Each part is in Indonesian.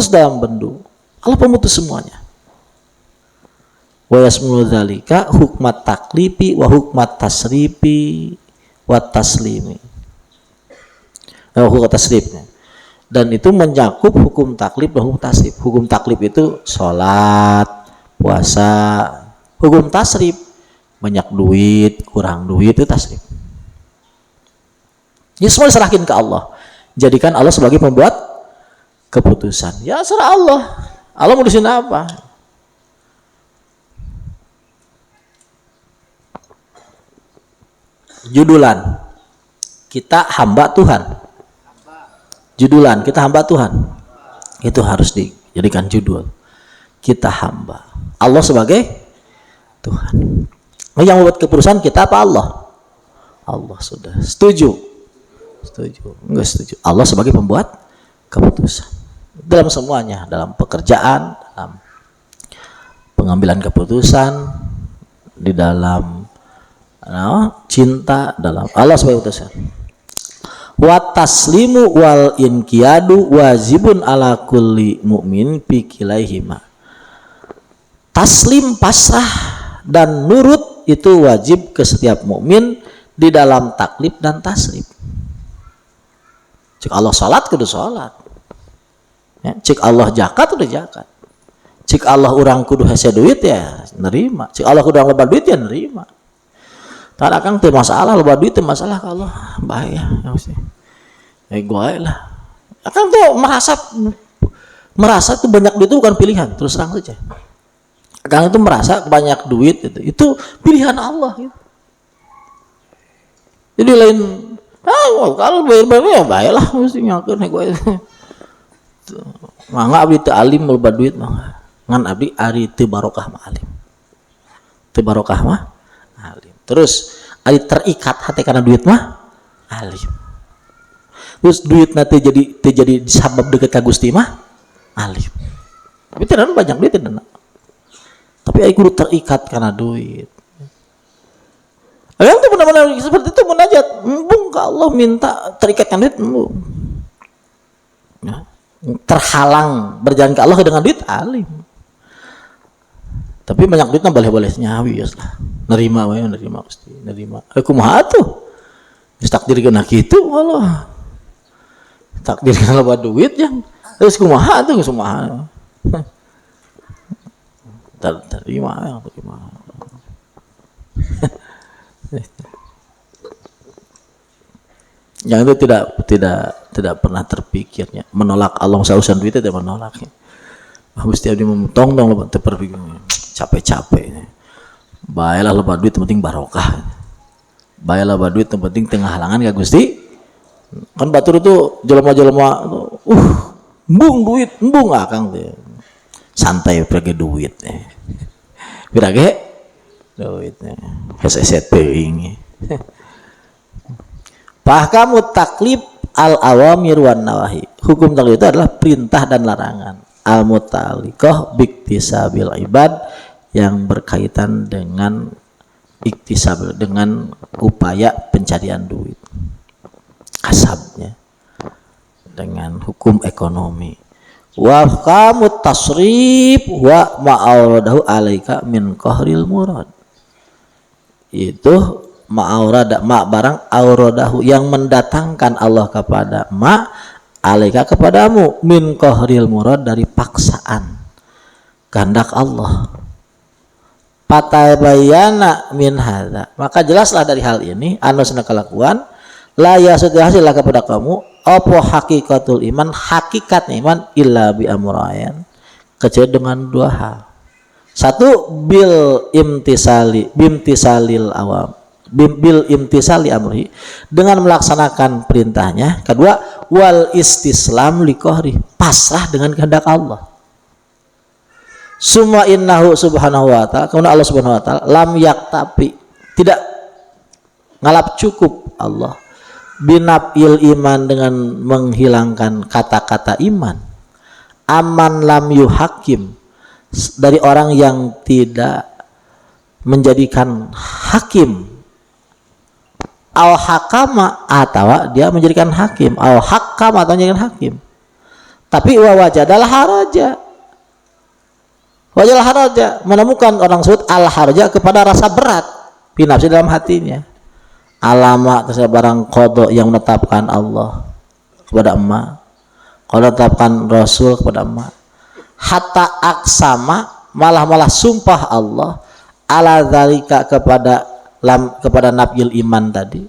terputus dalam bendu. Allah pemutus semuanya. Wa yasmulu dzalika hukmat taklifi wa hukmat tasrifi wa taslimi. Hukum tasrifnya. Dan itu mencakup hukum taklif dan hukum tasrif. Hukum taklif itu sholat, puasa. Hukum tasrif, banyak duit, kurang duit, itu tasrif. Ini semua diserahkan ke Allah. Jadikan Allah sebagai pembuat keputusan. Ya serah Allah. Allah mau disini apa? Judulan, kita hamba Tuhan. Judulan, kita hamba Tuhan. Itu harus dijadikan judul. Kita hamba. Allah sebagai Tuhan. Yang membuat keputusan kita apa Allah? Allah sudah. Setuju? Setuju. Enggak setuju. Allah sebagai pembuat keputusan. Dalam semuanya. Dalam pekerjaan, dalam pengambilan keputusan, di dalam cinta, dalam Allah sebagai keputusan. Wa taslimu wal inqiyadu wajibun ala kulli mu'min fi kilaihima. Taslim, pasrah dan nurut itu wajib ke setiap mukmin di dalam taklif dan taslim. Cik Allah salat kudu salat. Ya, cik Allah zakat udah zakat. Cik Allah urang kudu hese duit ya nerima. Cik Allah kudu loba duit ya nerima. Tak akan teu masalah loba duit teu masalah ka Allah. Bahaya ya mesti. Gue lah. Akan tuh merasa tuh banyak duit itu bukan pilihan, terus terang saja. Akan itu merasa banyak duit itu pilihan Allah gitu. Jadi lain kalau bayar ya baiklah mesti nyakeun gue itu. Mangga abdi teu alim loba duit mah. Ngan abdi ari teu barokah mah alim. Teu barokah mah alim. Terus ari terikat hati karena duit mah alim. Terus duit nanti jadi sabab deket ka Gusti mah alim. Tapi tidak banyak duit tidak. Tapi aku terikat karena duit. Yang itu benar-benar seperti itu munajat, embung ke Allah minta terikat dengan duit, embung. Ya. Terhalang berjalan ke Allah dengan duit alim. Tapi banyak duitnya boleh-boleh nyawi ya lah. Nerima wae, nerima pasti, nerima. Kumaha tuh? Geus takdir geuna kitu Allah. Takdir geuna loba duit yang terus kumaha tuh geus kumaha. Terima yang terima. Yang itu tidak pernah terpikirnya menolak Allah sausan duit tidak menolaknya. Gusti abdi memotong dong loba teu berpikir capek-capek. Baiklah loba duit penting barokah. Baiklah loba duit penting tengah halangan ka Gusti. Kan batur itu jelema-jelema embung duit, embung akang teh. Santai pergi duit. Pirage duit. Heset teuing. Pahkamu taklif al-awamir wan nawahi. Hukum taklif itu adalah perintah dan larangan. Al-muta'alliqah biktisabil ibad yang berkaitan dengan iktisab, dengan upaya pencarian duit. Kasabnya. Dengan hukum ekonomi. Wa ahkamut tasrif wa ma'auradahu alaika min qahril murad. Itu ma'aurada barang auradahu yang mendatangkan Allah kepada alaika kepadamu min qahril murad dari paksaan kehendak Allah. Patabayana min hadza, maka jelaslah dari hal ini anu sana kelakuan la yasud hasillah kepada kamu apa hakikatul iman, hakikatnya iman illa bi amrayn, kecuali dengan dua hal. Satu bil imtisalil awam, bil imtisali amri, dengan melaksanakan perintahnya. Kedua wal istislam li qahri, pasrah dengan kehendak Allah. Summa innahu subhanahu wa ta'ala, kemudian Allah subhanahu wa ta'ala lam yaktapi, tidak ngalap cukup Allah binabil iman dengan menghilangkan kata-kata iman, aman lam yuhakim, dari orang yang tidak menjadikan hakim, al hakama, atau dia menjadikan hakim, al hakam atau menjadikan hakim, Tapi wa wajadal haraja. Wajal haraja, menemukan orang tersebut al haraja kepada rasa berat fi nafsi dalam hatinya. Alama tersebut barang qada yang menetapkan Allah kepada emak, qada menetapkan Rasul kepada emak. Hatta aksama, malah sumpah Allah ala dzalika kepada nafyul iman tadi.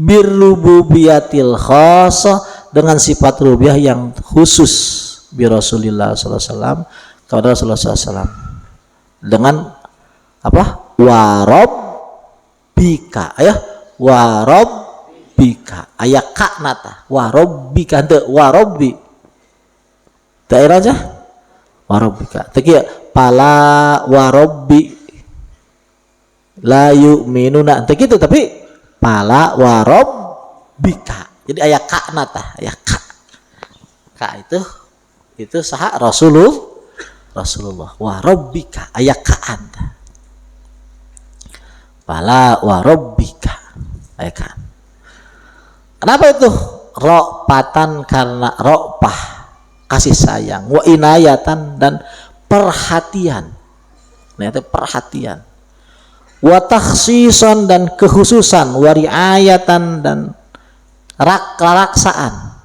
Birububiyatil khassah, dengan sifat rububiyah yang khusus bi Rasulillah sallallahu alaihi wasallam, kepada Rasulullah SAW, dengan apa? Warabbika, ya, warabbika, ayat ka nata, warabbika, ente warabbi, daerah aja, warabbika, teki pala warabbi, la yu'minuna, ente gitu, tapi pala warabbika, jadi ayat ka nata, ayat ka itu sah Rasulullah wa rabbika ayakaan pala wa rabbika ayakaan. Kenapa itu? Rokpatan, karena rokpah kasih sayang, wa inayatan dan perhatian, nah itu perhatian, wa takhsisan dan kekhususan, wa riayatan dan raksaan.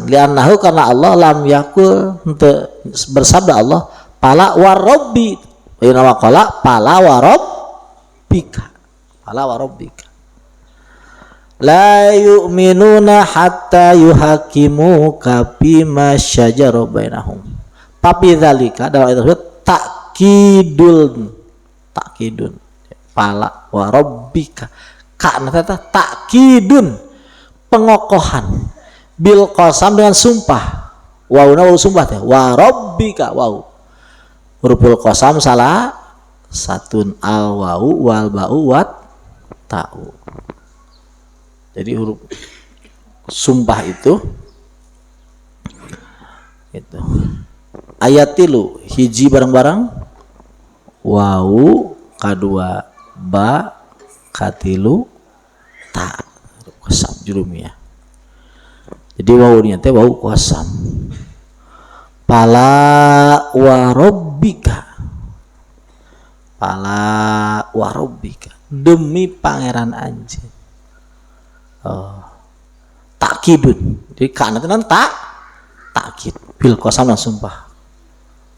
Li'annahu, karena Allah lam yakul, bersabda Allah pala warabbi, wa qala pala warabbika, pala warabbika la yu'minuna hatta yuhakimuka bima syajara bainahum. Tapi dzalika dalam ayat tersebut takkidun pala warabbika, karena takkidun pengokohan, bil qasam dengan sumpah, wauna waw sumpah teh, wa rabbika waw huruful qasam salah satun, al waw wal ba'u wat ta'u. Jadi huruf sumpah itu ayat tilu hiji bareng-bareng, waw kadua ba katilu ta, qasam jurumiyah. Jadi wawunya teh wawu qasam. Pala warabbika, pala warabbika, demi pangeran anjeun. Takkidun. Jadi kana teh takkid bil qasam dan sumpah,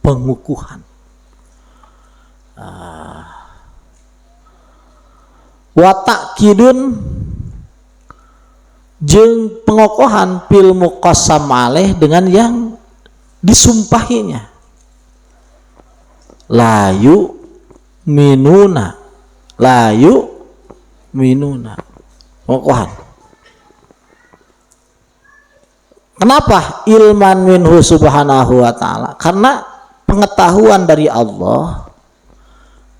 pengukuhan. Wa takkidun jeung pengokohan fil muqassam alaih, dengan yang disumpahinya. Layu minuna, pengokohan. Kenapa? Ilman minhu subhanahu wa ta'ala, karena pengetahuan dari Allah,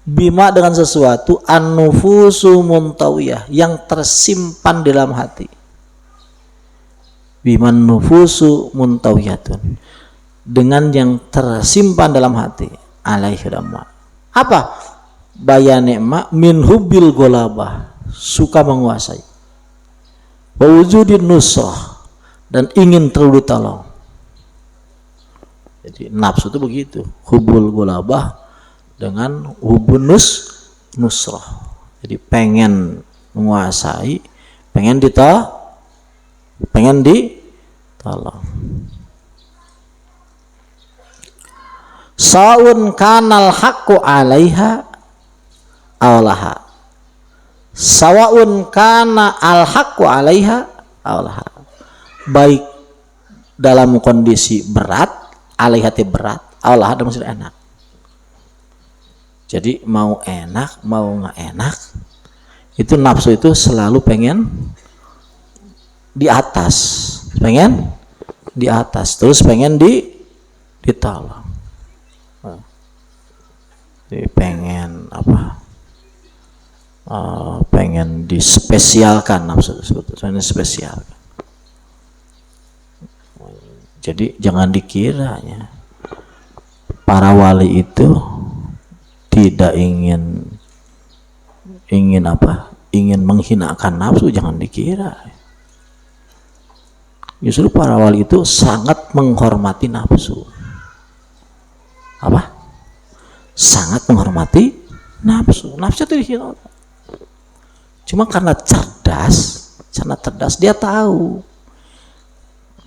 bima dengan sesuatu, an-nufusu muntawiyah, yang tersimpan dalam hati. Biman nufusu muntawiyatun, dengan yang tersimpan dalam hati, alaihi ramma. Apa? Bayanema min hubbil golabah, suka menguasai, wa wujudin nusrah, dan ingin terlalu ditolong. Jadi nafsu itu begitu, hubul golabah dengan hubun nusrah. Jadi pengen menguasai, pengen ditolong. Saun kanal haqqu alaiha awlaha, sawaun kana al haqqu alaiha awlaha, baik dalam kondisi berat, alaihati berat, awlaha dan maksud enak. Jadi mau enak mau nggak enak, itu nafsu itu selalu pengen di atas, terus pengen ditolong. Jadi pengen apa? Pengen dispesialkan nafsu tersebut, pengen spesialkan. Jadi jangan dikiranya para wali itu tidak ingin apa? Ingin menghinakan nafsu, jangan dikira. Justru para wali itu sangat menghormati nafsu. Apa? Sangat menghormati nafsu. Nafsu itu dihilangkan. Cuma karena cerdas dia tahu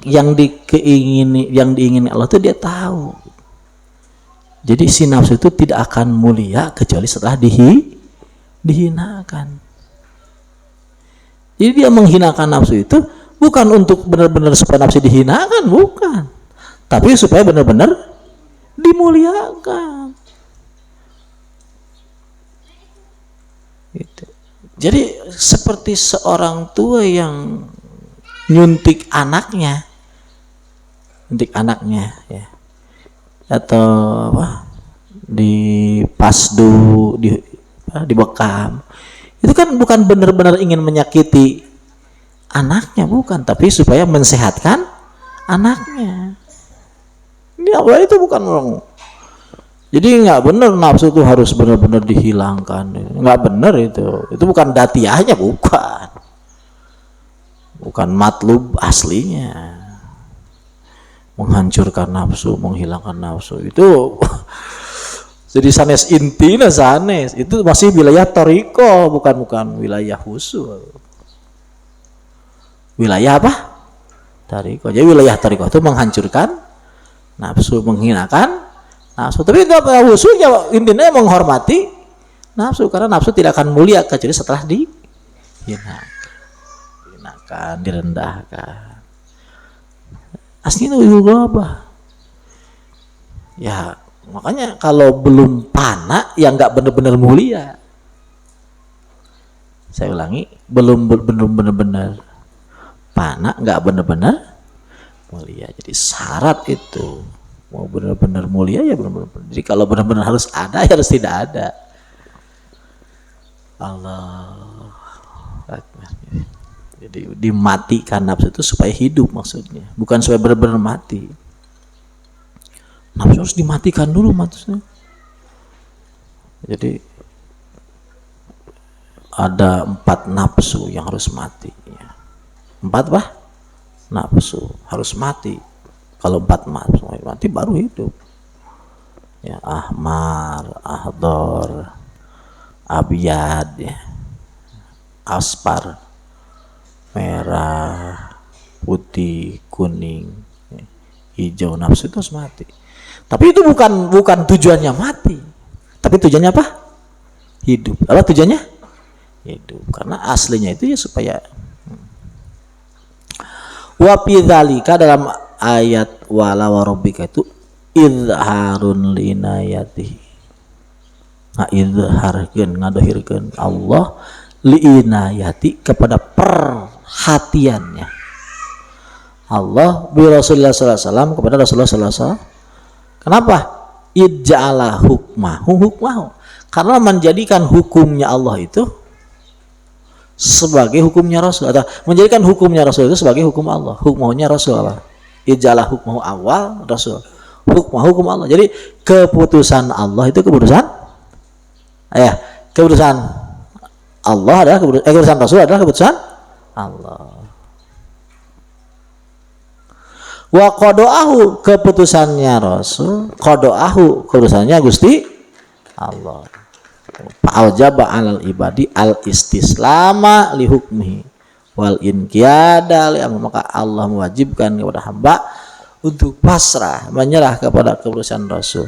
yang diingini Allah itu dia tahu. Jadi si nafsu itu tidak akan mulia kecuali setelah dihinakan. Jadi dia menghinakan nafsu itu bukan untuk benar-benar supaya nafsu dihinakan, bukan. Tapi supaya benar-benar dimuliakan. Gitu. Jadi seperti seorang tua yang nyuntik anaknya ya, atau apa, di pasdu, dibekam, itu kan bukan benar-benar ingin menyakiti anaknya, bukan, tapi supaya mensehatkan anaknya. Ya, itu bukan orang. Jadi nggak benar nafsu itu harus benar-benar dihilangkan, nggak benar itu bukan datiahnya, bukan matlub aslinya. Menghancurkan nafsu, menghilangkan nafsu itu jadi sanes intina, sanes itu masih wilayah toriko, bukan wilayah husul. Wilayah apa? Toriko. Jadi wilayah toriko itu menghancurkan nafsu, menghinakan nafsu. Tapi itu husulnya intinya menghormati nafsu, karena nafsu tidak akan mulia kecuali setelah dihinakan, direndahkan. Aslinya itu apa? Ya makanya kalau belum pana ya nggak benar-benar mulia. Saya ulangi, belum benar-benar pana, nggak benar-benar mulia. Jadi syarat itu mau benar-benar mulia ya benar-benar. Jadi kalau benar-benar harus ada ya harus tidak ada. Allah. Jadi dimatikan nafsu itu supaya hidup, maksudnya bukan supaya benar-benar mati. Nafsu harus dimatikan dulu maksudnya. Jadi ada 4 nafsu yang harus mati. 4 apa? Nafsu harus mati. Kalau 4 nafsu mati baru hidup. Ya, ahmar, ahdor, abyad, ya, aspar, merah, putih, kuning, hijau. Nafsu itu harus mati. Tapi itu bukan tujuannya mati. Tapi tujuannya apa? Hidup. Apa tujuannya? Hidup. Karena aslinya itu ya supaya. Wa fi dzalika, dalam ayat wala warabbika itu izharun linayatihi. Izharkeun, ngadohirkeun Allah liinayati, kepada perhatiannya Allah bi Rasulullah sallallahu alaihi wasallam, kepada Rasulullah sallallahu alaihi wasallam. Kenapa? Ij'ala hukmahu, karena menjadikan hukumnya Allah itu sebagai hukumnya Rasul, atau menjadikan hukumnya Rasul itu sebagai hukum Allah. Hukmahnya Rasul Allah. Ij'ala hukmahu awal Rasul. Hukum Allah. Jadi keputusan Allah itu keputusan Allah adalah keputusan Rasul adalah keputusan Allah. Wa qada'ahu, keputusannya Rasul, qada'ahu, keputusannya Gusti Allah. Fa'aujaba 'alal ibadi al-istislama li hukmihi wal inqiyada li amri, maka Allah mewajibkan kepada hamba untuk pasrah, menyerah kepada keputusan Rasul,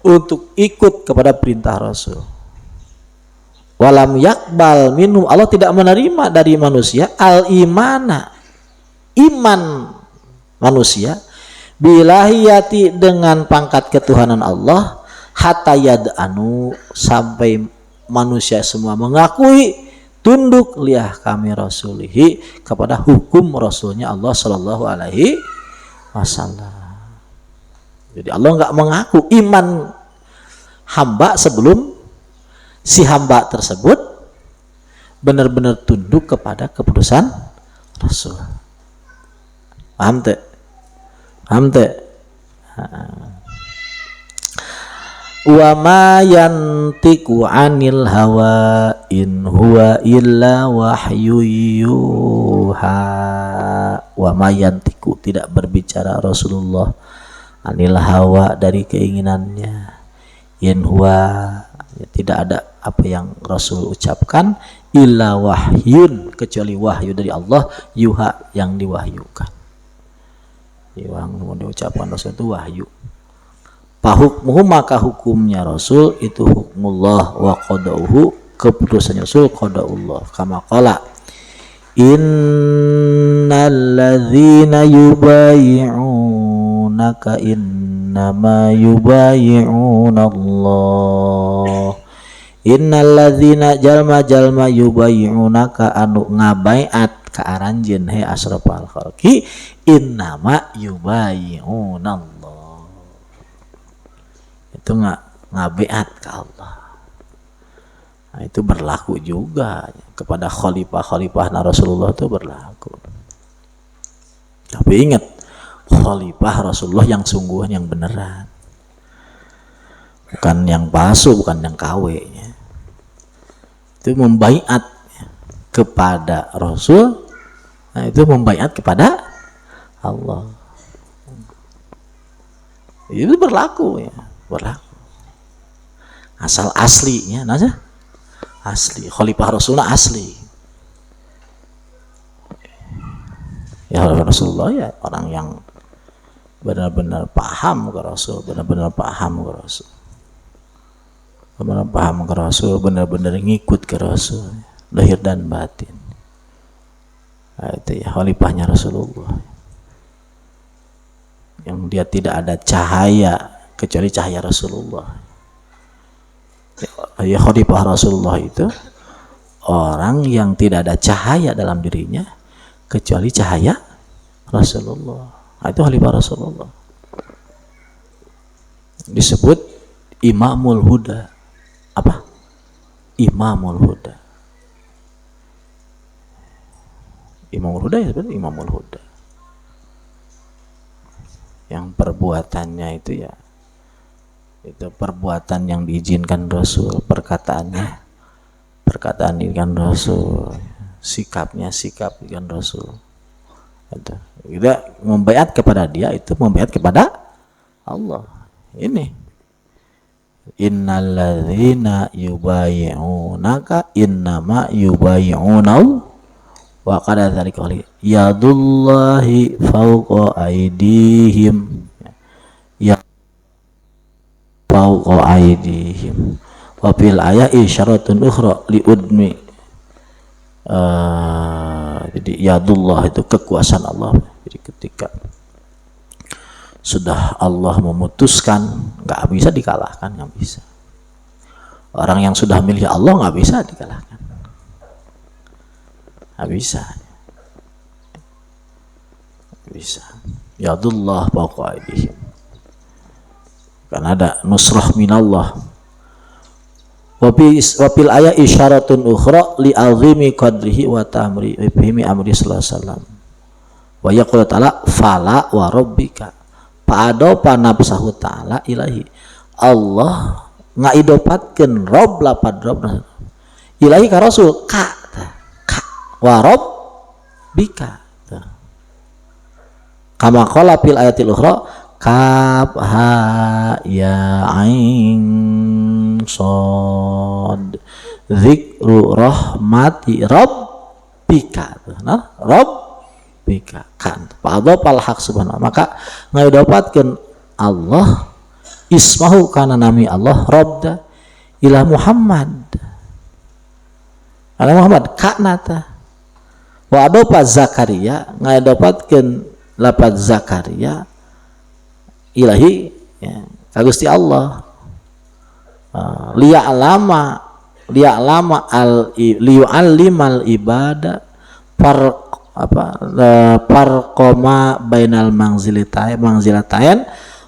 untuk ikut kepada perintah Rasul. Walam yakbal minhum, Allah tidak menerima dari manusia al-imana, iman manusia, bilahiyati, dengan pangkat ketuhanan Allah, hatta yad'anu, sampai manusia semua mengakui tunduk liah kami rasulihi, kepada hukum Rasulnya Allah sallallahu alaihi wasallam. Jadi Allah nggak mengaku iman hamba sebelum si hamba tersebut benar-benar tunduk kepada keputusan Rasul. Paham tak? wa ma yantiqu 'anil hawa in huwa illa wahyu yuha. Wa ma yantiqu, tidak berbicara Rasulullah, 'anil hawa, dari keinginannya, in huwa, tidak ada apa yang Rasul ucapkan, illa wahyun, kecuali wahyu dari Allah, yuha, yang diwahyukan. Yang mau diucapkan Rasul itu wahyu. Fahukmuhu, maka hukumnya Rasul itu hukmullah, wa qada'uhu, keputusan Rasul qada'ullah. Kama qala innal ladzina yubayi'unaka innama yubayi'unallah. Innal ladzina jalma-jalma yubayi'unaka anu ngabaiat ka aranjeun he asrafal khalqi innama yubayi'unallah. Itu ngabeat ke Allah. Nah, itu berlaku juga kepada khalifah Rasulullah, itu berlaku. Tapi ingat, khalifah Rasulullah yang sungguh, yang beneran, bukan yang palsu, bukan yang KW ya. Itu membaiat kepada Rasul, nah itu membaiat kepada Allah. Itu berlaku ya, berlaku. Asal aslinya, nah asli, khalifah Rasulullah asli. Ya Rasulullah ya orang yang benar-benar paham ke Rasul, benar-benar paham ke Rasul, benar-benar paham ke Rasul, benar-benar ngikut ke Rasul, lahir dan batin. Nah, itu ya khalifahnya Rasulullah, yang dia tidak ada cahaya kecuali cahaya Rasulullah. Ya khalifah Rasulullah itu orang yang tidak ada cahaya dalam dirinya kecuali cahaya Rasulullah. Nah, itu khalifah Rasulullah. Disebut Imamul Huda. Apa? Imamul Huda. Imamul Huda ya sebenarnya Imamul Huda. Yang perbuatannya itu ya, itu perbuatan yang diizinkan Rasul, perkataannya perkataan diizinkan Rasul, sikapnya sikap diizinkan Rasul. Itu kita membaiat kepada dia, itu membaiat kepada Allah. Ini innalladzina yubayi'unaka innama yubayi'unau wa qad dzalika yadullahi fawqa aydihim ya fawqa aydihim wa fil ayati isyaratun ukhra li udmi. Jadi yadullah itu kekuasaan Allah. Jadi ketika sudah Allah memutuskan, nggak bisa dikalahkan, nggak bisa. Orang yang sudah milih Allah nggak bisa dikalahkan, nggak bisa, nggak bisa. Yadullah fawqa aydihim. Karena ada nusrah minallah. Wapil ayat isyaratun ukhra li azimi qadrihi wa ta'mri bihimi amri sallallahu alaihi wasallam. Wa yaqulu ta'ala fala wa rabbika fa'adopa nafsahu ta'ala ilahi. Allah ngaidopatkeun rob lapad rob ilahi ka rasul ka wa rabbika. Kama qala fil ayatil ukhra kaf ha ya ain sod zikru rahmati rabbika. Nah, rabbika kan fa'adhafal haq subhanahu, maka ngaidopatkeun Allah ismahu kana nami Allah rabda ila Muhammad ala Muhammad kanata wa adopa Zakaria ngaidopatkeun lapad Zakaria ilahi ya, Gusti Allah liya'lama liyu'allimal ibada parqoma bainal mangzilatain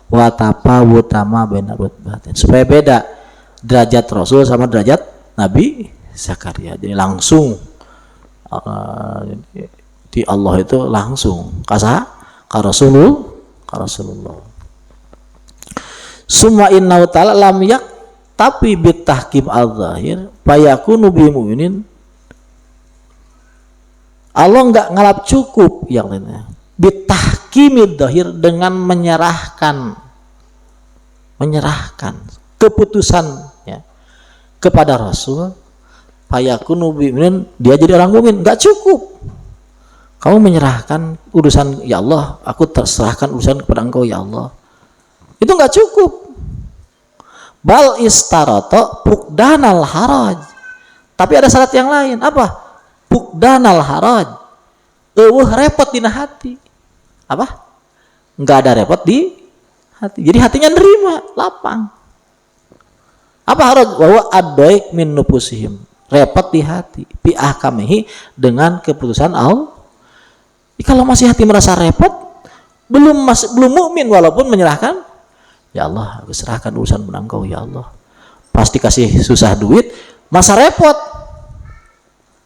wa tafawutama bainal rutbatain, supaya beda derajat Rasul sama derajat Nabi Zakaria. Jadi langsung di Allah itu langsung ka Rasulullah. Summa innahu ta'ala lam yak tapi bitahkim al-zahir fayakunu bi mu'minin. Allah enggak ngalap cukup yang lainnya bitahkimid zahir dengan menyerahkan keputusan ya, kepada Rasul fayakunu bi mu'minin, dia jadi orang mukmin. Enggak cukup kamu menyerahkan urusan, ya Allah aku terserahkan urusan kepada Engkau ya Allah, itu enggak cukup. Bal istaroto pukdanal haraj, tapi ada syarat yang lain. Apa? Pukdanal haraj, repot di hati. Apa? Enggak ada repot di hati, jadi hatinya nerima, lapang. Apa haraj? Bahwa adoik min nufusihim, repot di hati, bi ahkamihi, dengan keputusan Allah. Kalau masih hati merasa repot, belum mukmin walaupun menyerahkan, ya Allah aku serahkan urusan pada Engkau ya Allah. Pasti kasih susah duit, masa repot.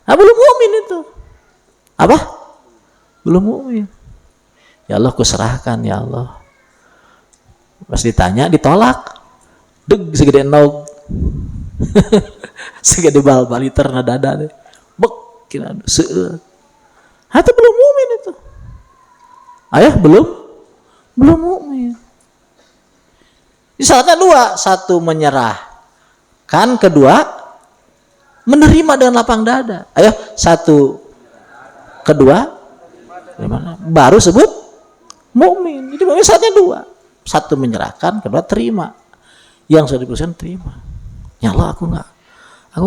Nah, belum mukmin itu. Apa? Belum mukmin. Ya Allah aku serahkan ya Allah. Pas ditanya ditolak. Deg segede nog. Segede bal-bal liter na dada deh. Bek kira seueur. Hati belum mukmin itu. Ayah belum mukmin. Syaratnya dua, satu menyerahkan, kedua menerima dengan lapang dada. Ayo, satu, kedua, gimana? Baru sebut mukmin. Jadi mukmin syaratnya dua, satu menyerahkan, kedua terima. Yang sudah diputuskan terima. Ya Allah aku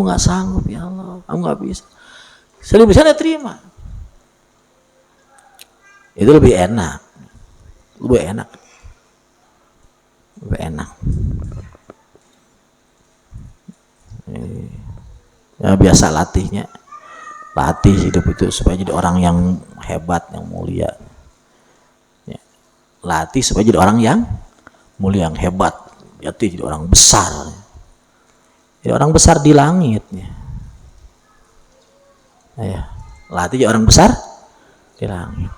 nggak sanggup ya Allah, aku nggak bisa. Sudah diputuskan ya terima. Itu lebih enak. Ya biasa latih hidup itu supaya jadi orang yang hebat, yang mulia ya. Latih supaya jadi orang yang mulia, yang hebat, jadi orang besar, jadi orang besar di langit ya. Latih jadi orang besar di langit,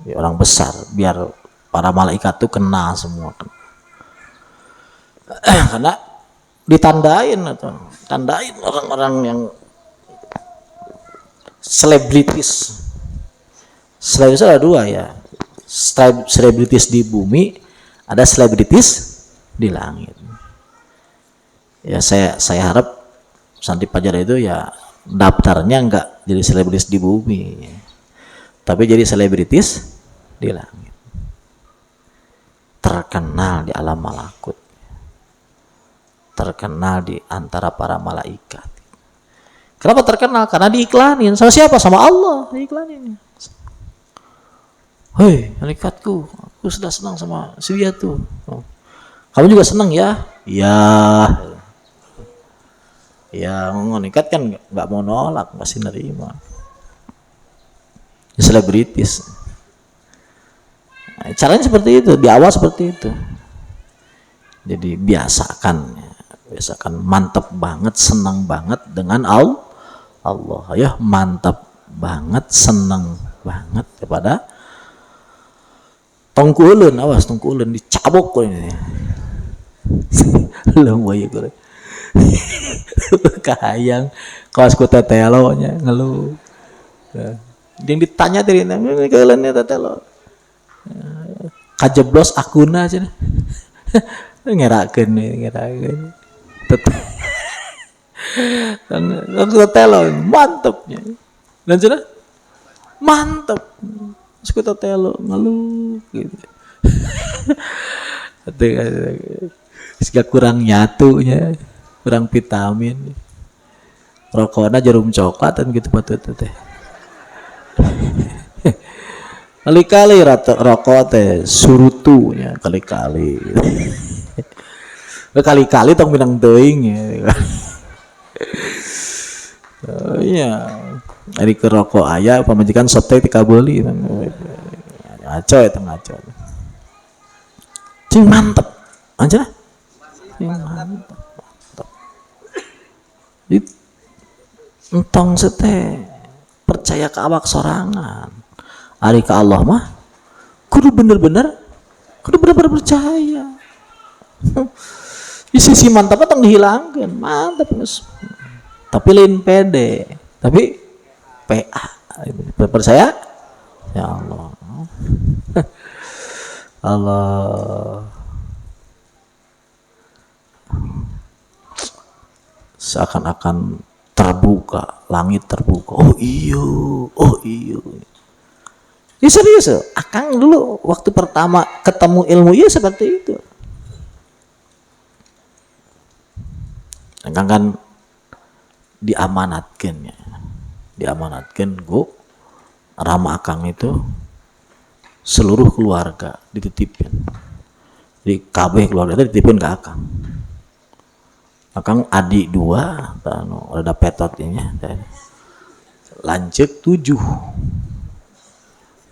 jadi orang besar biar para malaikat tuh kenal semua karena ditandain orang-orang yang selebritis. Selebritis ada dua ya, selebritis di bumi, ada selebritis di langit ya. Saya harap Santri Fajar itu ya daftarnya enggak jadi selebritis di bumi, tapi jadi selebritis di langit, terkenal di alam malakut, terkenal di antara para malaikat. Kenapa terkenal? Karena diiklanin. Sama siapa? Sama Allah diiklanin. Hei malaikatku, aku sudah senang sama si dia tuh. Kamu juga senang ya? Iya. Ya malaikat kan nggak mau nolak, masih nerima. Selebritis. Nah, caranya seperti itu, di awal seperti itu. Jadi biasakan, mantep banget, senang banget dengan Allah ya, mantap banget, senang banget kepada tongkulun. Awas tongkulun dicabok kok ini. Lemu ya gue. Kahayang kawas ku tetelonya ngeluh. Yang ditanya dari nang keuleunnya tetelo. Kajeblos akuna cenah. Ngerakeun. Tetelo mantepnya. Dan cenah mantep. Ku tetelo ngeluh gitu. Siga kurang nyatunya, kurang vitamin. Rokokna jarum coklat dan gitu patut teh. Kali-kali rokok teh surutunya kali-kali. Kali-kali tong minang teuing ya. Oh iya. Ari ke rokok aya pamajikan sop teh dikabeli. Ngaco eta ngaco. Cing mantep. Anjir. Cing mantep. Di entong sete percaya ke awak sorangan. Ari ka Allah mah kudu bener-bener percaya. Sisi mantap tong dihilangkan, mantap geus. Tapi lain pede, tapi PA. Percaya? Ya Allah. Allah. Seakan-akan terbuka, langit terbuka. Oh iya. Ya serius, Akang dulu waktu pertama ketemu ilmu ya seperti itu. Akang kan diamanatkan gua rama Akang itu seluruh keluarga dititipin. Di KB keluarga itu dititipin ke Akang. Akang adik 2, ada petotnya, lancek 7.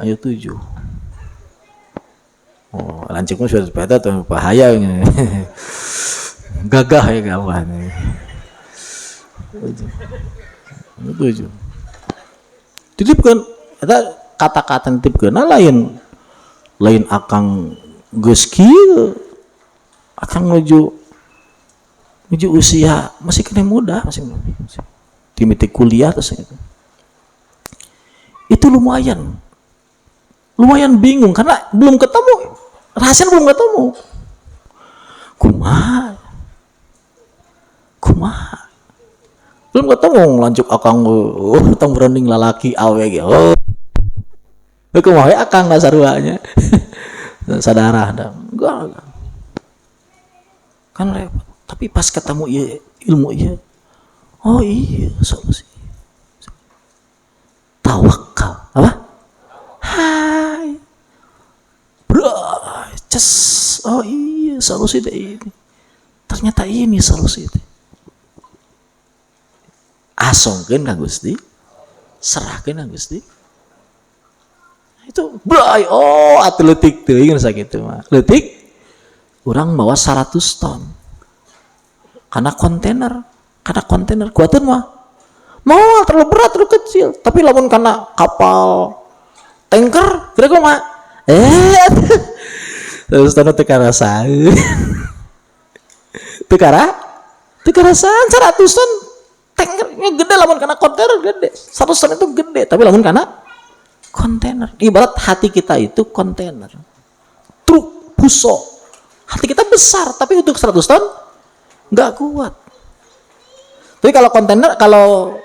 Ayo 7. Oh, lanceknya sudah petot bahaya ini. Gagah ya kawan. 7. Titipkan, kata-kata titipkan lain Akang geus kieu. Akang menuju usia masih kena muda, masih timiti kuliah terus itu lumayan bingung karena belum ketemu rahasia, belum ketemu kumaha belum ketemu lanjut Akang tong berunding lalaki awe ge kumaha Akang nggak saruanya sadarah dah enggak kan repot. Tapi pas ketemu ilmu oh iya solusi. Tawakal apa? Hai, bro, oh iya solusi deh ini. Ternyata ini solusi itu. Asongkeun ka Gusti, serahkeun ka Gusti. Itu bray, oh atletik teh ingat sakitu mah. Letik urang bawa 100 ton. Karena kontainer kuatun mah mau terlalu berat, terlalu kecil. Tapi lamun karena kapal tanker kira-kira mah terus tanu teu karasaan teu karasaan 100 ton tankernya gede, lamun karena kontainer gede 100 ton itu gede, tapi lamun karena kontainer ibarat hati kita itu kontainer truk puso, hati kita besar tapi untuk 100 ton nggak kuat. Tapi kalau kontainer, kalau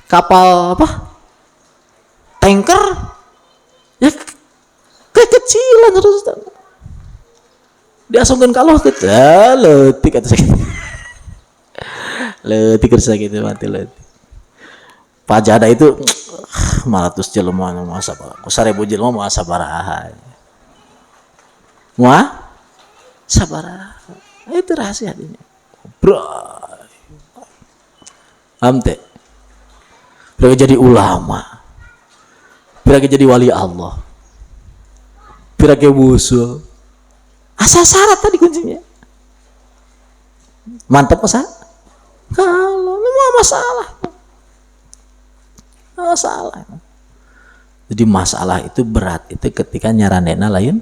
kapal apa tanker ya kekecilan terus diasungkan kalau kita letik atau sakit letik sakit mati letik pajada itu 500 jelema masa 1000 jelema mau sabaraha wah sabaraha itu rahasia ini bro. Amte biar jadi ulama, biar jadi wali Allah, biar musuh asal syarat tadi kuncinya mantap masa kalau mau masalah jadi masalah itu berat itu ketika nyaranena lain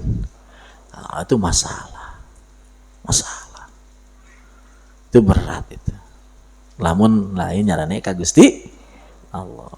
itu masalah itu berat itu lamun lain nyarane ka Gusti Allah.